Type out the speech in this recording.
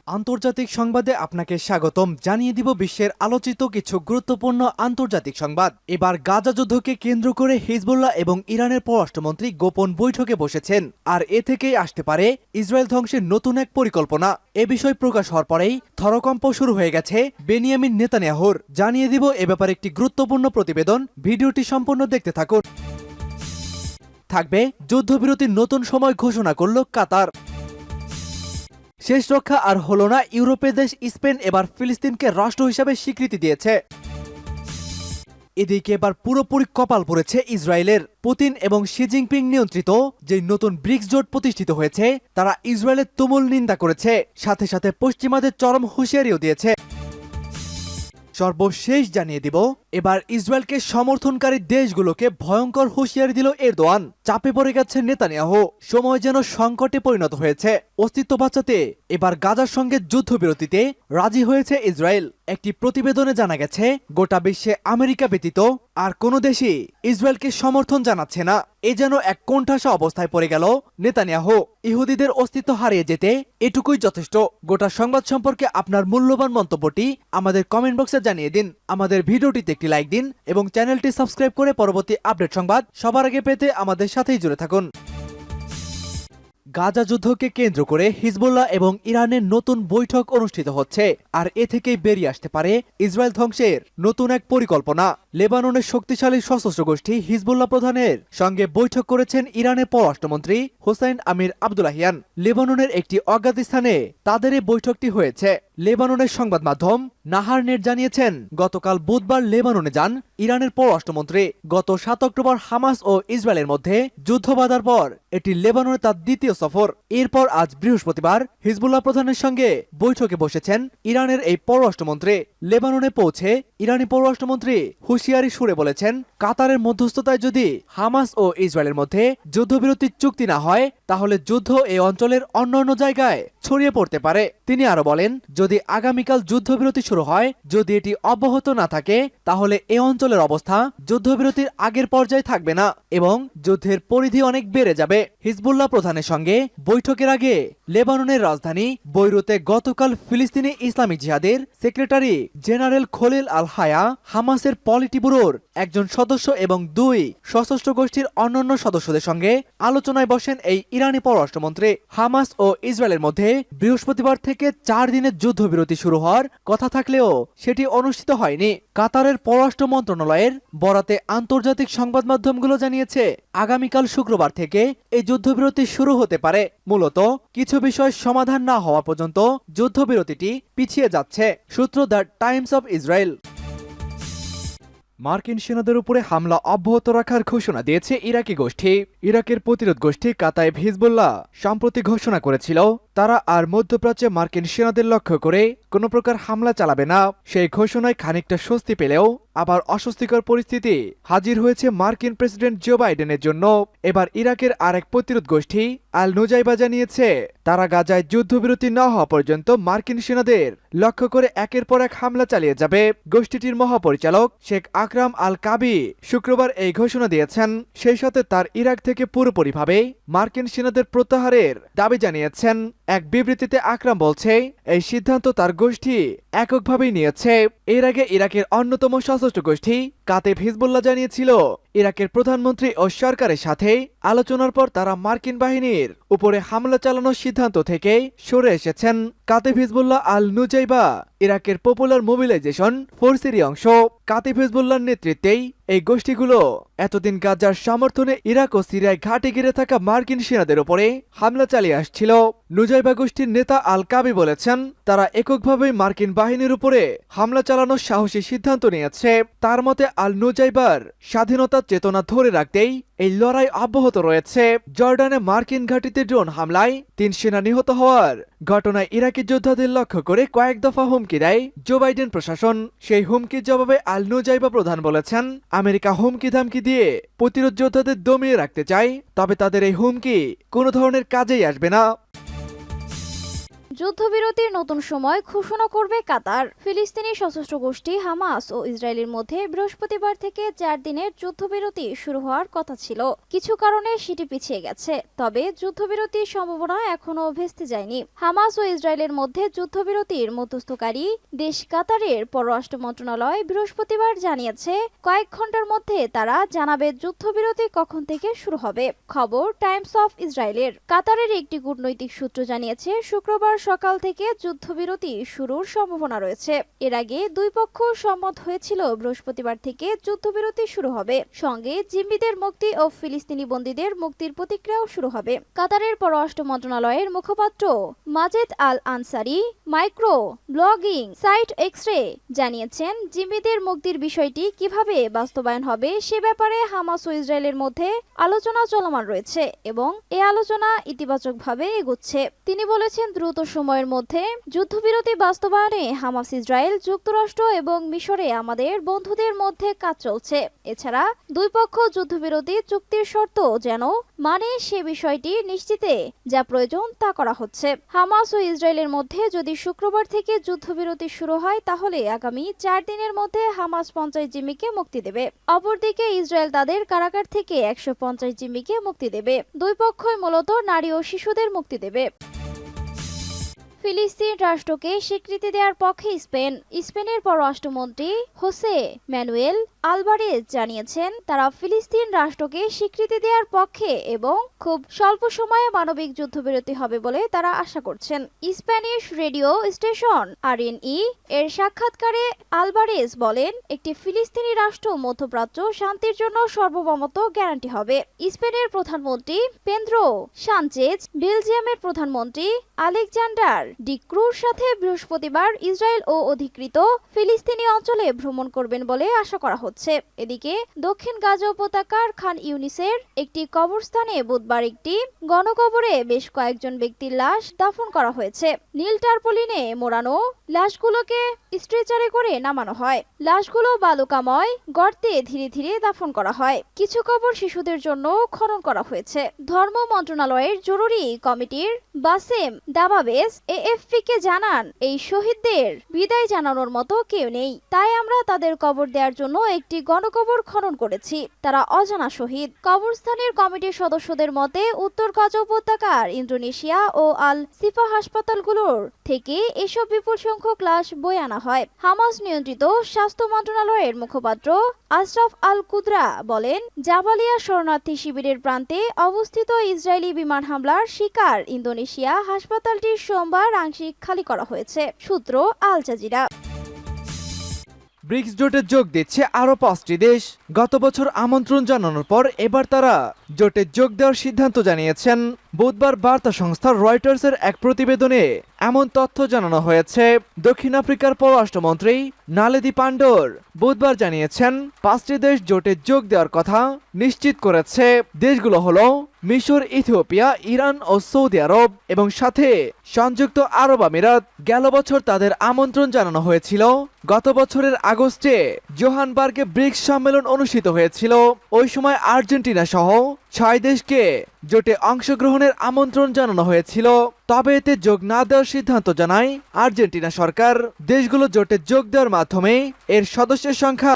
আন্তর্জাতিক সংবাদে আপনাকে স্বাগতম। জানিয়ে দিব বিশ্বের আলোচিত কিছু গুরুত্বপূর্ণ আন্তর্জাতিক সংবাদ। এবার গাজা যুদ্ধকে কেন্দ্র করে হিজবুল্লাহ এবং ইরানের পররাষ্ট্রমন্ত্রী গোপন বৈঠকে বসেছেন। আর এ থেকেই আসতে পারে ইসরায়েল ধ্বংসের নতুন এক পরিকল্পনা। এ বিষয় প্রকাশ হওয়ার পরেই থরকম্প শুরু হয়ে গেছে বেনিয়ামিন নেতানিয়াহুর। জানিয়ে দিব এ ব্যাপারে একটি গুরুত্বপূর্ণ প্রতিবেদন। ভিডিওটি সম্পূর্ণ দেখতে থাকুন। থাকবে যুদ্ধবিরতির নতুন সময় ঘোষণা করল কাতার। শেষ রক্ষা আর হলো না, ইউরোপের দেশ স্পেন এবার ফিলিস্তিনকে রাষ্ট্র হিসেবে স্বীকৃতি দিয়েছে। এদিকে এবার পুরোপুরি কপাল পড়েছে ইসরায়েলের। পুতিন এবং শি জিনপিং নিয়ন্ত্রিত যে নতুন ব্রিক্স জোট প্রতিষ্ঠিত হয়েছে তারা ইসরায়েলের তুমুল নিন্দা করেছে, সাথে সাথে পশ্চিমাদের চরম হুঁশিয়ারিও দিয়েছে। সর্বশেষ জানিয়ে দিব এবার ইসরায়েলকে সমর্থনকারী দেশগুলোকে ভয়ঙ্কর হুঁশিয়ারি দিল এরদোয়ান। চাপে পড়ে গেছে নেতানিয়াহু, সময় যেন সংকটে পরিণত হয়েছে। অস্তিত্ব বাঁচাতে এবার গাজার সঙ্গে যুদ্ধবিরতিতে রাজি হয়েছে ইসরায়েল। একটি প্রতিবেদনে জানা গেছে গোটা বিশ্বে আমেরিকা ব্যতীত আর কোনো দেশই ইসরায়েলকে সমর্থন জানাচ্ছে না। এ যেন এক কোণঠাসা অবস্থায় পড়ে গেল নেতানিয়াহু। ইহুদিদের অস্তিত্ব হারিয়ে যেতে এটুকুই যথেষ্ট। গোটা সংবাদ সম্পর্কে আপনার মূল্যবান মন্তব্যটি আমাদের কমেন্ট বক্সে জানিয়ে দিন। আমাদের ভিডিওটিতে একটি লাইক দিন এবং চ্যানেলটি সাবস্ক্রাইব করে পরবর্তী আপডেট সংবাদ সবার আগে পেতে আমাদের সাথেই জুড়ে থাকুন। গাজা যুদ্ধকে কেন্দ্র করে হিজবুল্লাহ এবং ইরানের নতুন বৈঠক অনুষ্ঠিত হচ্ছে। আর এ থেকেই বেরিয়ে আসতে পারে ইসরায়েল ধ্বংসের নতুন এক পরিকল্পনা। লেবাননের শক্তিশালী সশস্ত্র গোষ্ঠী হিজবুল্লাহ প্রধানের সঙ্গে বৈঠক করেছেন ইরানের পররাষ্ট্রমন্ত্রী হোসাইন আমির আব্দুলাহিয়ান। লেবাননের একটি অজ্ঞাত স্থানে তাদের এই বৈঠকটি হয়েছে। লেবাননের সংবাদ মাধ্যম নাহার নেট জানিয়েছেন গতকাল বুধবার লেবাননে যান ইরানের পররাষ্ট্রমন্ত্রী। গত 7 অক্টোবর হামাস ও ইসরায়েলের মধ্যে যুদ্ধ বাঁধার পর এটি লেবাননে তার দ্বিতীয় সফর। এরপর আজ বৃহস্পতিবার হিজবুল্লাহ প্রধানের সঙ্গে বৈঠকে বসেছেন ইরানের এই পররাষ্ট্রমন্ত্রী। লেবাননে পৌঁছে ইরানি পররাষ্ট্রমন্ত্রী হুঁশিয়ারি সুরে বলেছেন, কাতারের মধ্যস্থতায় যদি হামাস ও ইসরায়েলের মধ্যে যুদ্ধবিরতির চুক্তি না হয় তাহলে যুদ্ধ এই অঞ্চলের অন্যান্য জায়গায় ছড়িয়ে পড়তে পারে। তিনি আরো বলেন, যদি আগামীকাল যুদ্ধবিরতি শুরু হয়, যদি এটি অব্যাহত না থাকে তাহলে এ অঞ্চলের অবস্থা যুদ্ধবিরতির আগের পর্যায়ে থাকবে না এবং যুদ্ধের পরিধি অনেক বেড়ে যাবে। হিজবুল্লাহ প্রধানের সঙ্গে বৈঠকের আগে লেবাননের রাজধানী বৈরুতে গতকাল ফিলিস্তিনি ইসলামিক জিহাদের সেক্রেটারি জেনারেল খলিল আল হায়া, হামাসের পলিটি ব্যুরোর একজন সদস্য এবং 2 সশস্ত্র গোষ্ঠীর অন্যান্য সদস্যদের সঙ্গে আলোচনায় বসেন এই ইরানি পররাষ্ট্রমন্ত্রী। হামাস ও ইসরায়েলের মধ্যে বৃহস্পতিবার থেকে 4 দিনের যুদ্ধবিরতি শুরু হওয়ার কথা থাকলেও সেটি অনুষ্ঠিত হয়নি। কাতারের পররাষ্ট্র মন্ত্রণালয়ের বরাতে আন্তর্জাতিক সংবাদ মাধ্যমগুলো জানিয়েছে আগামীকাল শুক্রবার থেকে এই যুদ্ধবিরতি শুরু হতে পারে। মূলত কিছু বিষয় সমাধান না হওয়া পর্যন্ত যুদ্ধবিরতিটি পিছিয়ে যাচ্ছে। সূত্র দ্য টাইমস অব ইসরায়েল। মার্কিন সেনাদের উপরে হামলা অব্যাহত রাখার ঘোষণা দিয়েছে ইরাকি গোষ্ঠী। ইরাকের প্রতিরোধ গোষ্ঠী কাতাইব হিজবুল্লাহ সম্প্রতি ঘোষণা করেছিল তারা আর মধ্যপ্রাচ্যে মার্কিন সেনাদের লক্ষ্য করে কোনো প্রকার হামলা চালাবে না। সেই ঘোষণায় খানিকটা স্বস্তি পেলেও আবার অস্বস্তিকর পরিস্থিতি হাজির হয়েছে মার্কিন প্রেসিডেন্ট জো বাইডেনের জন্য। এবার ইরাকের আরেক প্রতিরোধ গোষ্ঠী আল নুজাইবা জানিয়েছে তারা গাজায় যুদ্ধবিরতি না হওয়া পর্যন্ত মার্কিন সেনাদের লক্ষ্য করে একের পর এক হামলা চালিয়ে যাবে। গোষ্ঠীটির মহাপরিচালক শেখ আকরাম আল কাবি শুক্রবার এই ঘোষণা দিয়েছেন। সেই সাথে তার ইরাক থেকে পুরোপুরিভাবে মার্কিন সেনাদের প্রত্যাহারের দাবি জানিয়েছেন। এক বিবৃতিতে আকরাম বলছে এই সিদ্ধান্ত তার গোষ্ঠী এককভাবেই নিয়েছে। এর আগে ইরাকের অন্যতম সশস্ত্র গোষ্ঠী কাতাইব হিজবুল্লাহ জানিয়েছিল ইরাকের প্রধানমন্ত্রী ও সরকারের সাথে আলোচনার পর তারা মার্কিন বাহিনীর উপরে হামলা চালানোর সিদ্ধান্ত থেকে সরে এসেছেন। কাতাইব হিজবুল্লাহ আল নুজাইবা ইরাকের পপুলার মোবিলাইজেশন ফোর্সেরই অংশ। কাতাইব হিজবুল্লাহর নেতৃত্বেই এই গোষ্ঠীগুলো এতদিন গাজার সমর্থনে ইরাক ও সিরিয়ায় ঘাঁটি ঘিরে থাকা মার্কিন সেনাদের উপরে হামলা চালিয়ে আসছিল। নুজাইবা গোষ্ঠীর নেতা আল কাবি বলেছেন তারা এককভাবেই মার্কিন বাহিনীর উপরে হামলা চালানোর সাহসী সিদ্ধান্ত নিয়েছে। তার মতে আল নুজাইবার স্বাধীনতার চেতনা ধরে রাখতেই এই লড়াই অব্যাহত রয়েছে। জর্ডানে মার্কিন ঘাঁটিতে ড্রোন হামলায় 3 সেনা নিহত হওয়ার ঘটনায় ইরাকি যোদ্ধাদের লক্ষ্য করে কয়েক দফা হুমকি দেয় জো বাইডেন প্রশাসন। সেই হুমকির জবাবে আল নুজাইবা প্রধান বলেছেন আমেরিকা হুমকি ধামকি দিয়ে প্রতিরোধ যোদ্ধাদের দমিয়ে রাখতে চায়, তবে তাদের এই হুমকি কোনো ধরনের কাজেই আসবে না। যুদ্ধবিরতির নতুন সময় ঘোষণা করবে কাতার। ফিলিস্তিনি সশস্ত্র গোষ্ঠী হামাস ও ইসরায়েলের মধ্যে বৃহস্পতিবার থেকে 4 দিনের যুদ্ধবিরতি শুরু হওয়ার কথা ছিল। কিছু কারণে সেটি পিছিয়ে গেছে, তবে যুদ্ধবিরতির সম্ভাবনা এখনও ভেস্তে যায়নি। হামাস ও ইসরায়েলের মধ্যে যুদ্ধবিরতির মধ্যস্থকারী দেশ কাতারের পররাষ্ট্র মন্ত্রণালয় বৃহস্পতিবার জানিয়েছে কয়েক ঘন্টার মধ্যে তারা জানাবে যুদ্ধবিরতি কখন থেকে শুরু হবে। খবর টাইমস অফ ইসরায়েলের। কাতারের একটি কূটনৈতিক সূত্র জানিয়েছে শুক্রবার সকাল থেকে যুদ্ধবিরতি শুরুর সম্ভাবনা রয়েছে। এর আগে দুই পক্ষ সম্মত হয়েছিল বৃহস্পতিবার থেকে যুদ্ধবিরতি শুরু হবে, সঙ্গে জিম্মিদের মুক্তি ও ফিলিস্তিনি বন্দীদের মুক্তির প্রতিক্রিয়াও শুরু হবে। কাতারের পররাষ্ট্র মন্ত্রণালয়ের মুখপাত্র Majed Al Ansari micro blogging site এক্সরে জানিয়েছেন জিম্মিদের মুক্তির বিষয়টি কিভাবে বাস্তবায়ন হবে সে ব্যাপারে হামাস ও ইসরায়েলের মধ্যে আলোচনা চলমান রয়েছে এবং এ আলোচনা ইতিবাচকভাবে এগোচ্ছে। তিনি বলেছেন দ্রুত সময়ের মধ্যে যুদ্ধবিরতি বাস্তবায়নে হামাস, ইসরায়েল, যুক্তরাষ্ট্র এবং মিশরে আমাদের বন্ধুদের মধ্যে কাজ চলছে। এছাড়া দুই পক্ষ যুদ্ধবিরতি চুক্তির শর্ত যেন মানে সে বিষয়টি নিশ্চিতে যা প্রয়োজন তা করা হচ্ছে। হামাস ও ইসরায়েলের মধ্যে যদি শুক্রবার থেকে যুদ্ধবিরতি শুরু হয় তাহলে আগামী 4 দিনের মধ্যে হামাস 50 জিম্মিকে মুক্তি দেবে। অপরদিকে ইসরায়েল তাদের কারাগার থেকে 150 জিম্মিকে মুক্তি দেবে। দুই পক্ষই মূলত নারী ও শিশুদের মুক্তি দেবে। ফিলিস্তিন রাষ্ট্রকে স্বীকৃতি দেওয়ার পক্ষে স্পেনের পররাষ্ট্রমন্ত্রী হোসে ম্যানুয়েল আলবারেজ জানিয়েছেন তারা ফিলিস্তিন রাষ্ট্রকে স্বীকৃতি দেওয়ার পক্ষে এবং খুব স্বল্প সময়ে মানবিক যুদ্ধবিরতি হবে বলে তারা আশা করছেন। স্প্যানিশ রেডিও স্টেশন আরএনই এর সাক্ষাৎকারে আলবারেজ বলেন একটি ফিলিস্তিনি রাষ্ট্র মধ্যপ্রাচ্য শান্তির জন্য সর্বভৌমত্ব গ্যারান্টি হবে। স্পেনের প্রধানমন্ত্রী পেদ্রো সানচেজ বেলজিয়ামের প্রধানমন্ত্রী আলেকজান্ডার ডি ক্রুর সাথে বৃহস্পতিবার ইসরায়েল ও অধিকৃত ফিলিস্তিনি অঞ্চলে ভ্রমণ করবেন বলে আশা করা হচ্ছে। এদিকে দক্ষিণ গাজা উপত্যকার খান ইউনিসের একটি কবরস্থানে বুধবার একটি গণকবরে বেশ কয়েকজন ব্যক্তির লাশ দাফন করা হয়েছে। নীল টারপলিনে মোড়ানো লাশগুলোকে স্ট্রেচারে করে নামানো হয়। লাশগুলো বালুকাময় গর্তে ধীরে ধীরে দাফন করা হয়। কিছু কবর শিশুদের জন্য খনন করা হয়েছে। ধর্ম মন্ত্রণালয়ের জরুরি কমিটির বাসেম দাবাবেস এএফপি-কে জানান এই শহীদদের বিদায় জানানোর মতো কেউ নেই, তাই আমরা তাদের কবর দেওয়ার জন্য একটি গণকবর খনন করেছি। তারা অজানা শহীদ। কবরস্থানের কমিটির সদস্যদের মতে উত্তর গাজা উপত্যকার ইন্দোনেশিয়া ও আল সিফা হাসপাতালগুলোর থেকে এসব বিপুল সংখ্যক লাশ বয়ে আনা হয়। হামাস নিয়ন্ত্রিত স্বাস্থ্য মন্ত্রণালয়ের মুখপাত্র আশরাফ আল কুদরা বলেন জাবালিয়া শরণার্থী শিবিরের প্রান্তে অবস্থিত ইসরায়েলি বিমান হামলার শিকার ইন্দোনেশিয়া হাসপাতালটি সোমবার আংশিক খালি করা হয়েছে। সূত্র আল জাজিরা। ব্রিক্স জোটে যোগ দিচ্ছে আরও 5টি দেশ। গত বছর আমন্ত্রণ জানানোর পর এবার তারা জোটে যোগ দেওয়ার সিদ্ধান্ত জানিয়েছেন। বুধবার বার্তা সংস্থা রয়টার্সের এক প্রতিবেদনে এমন তথ্য জানানো হয়েছে। দক্ষিণ আফ্রিকার পররাষ্ট্রমন্ত্রী নালেদি পান্ডোর বুধবার জানিয়েছেন 5টি দেশ জোটে যোগ দেওয়ার কথা নিশ্চিত করেছে। দেশগুলো হলো মিশর, ইথিওপিয়া, ইরান ও সৌদি আরব এবং সাথে সংযুক্ত আরব আমিরাত। গেল বছর তাদের আমন্ত্রণ জানানো হয়েছিল। গত বছরের আগস্টে জোহানবার্গে ব্রিক্স সম্মেলন অনুষ্ঠিত হয়েছিল। ওই সময় আর্জেন্টিনা সহ 6 দেশকে জোটে অংশগ্রহণের আমন্ত্রণ জানানো হয়েছিল, তবে এতে যোগ না দেওয়ার সিদ্ধান্ত জানায় আর্জেন্টিনা সরকার। দেশগুলো জোটে যোগ দেওয়ার মাধ্যমে এর সদস্যের সংখ্যা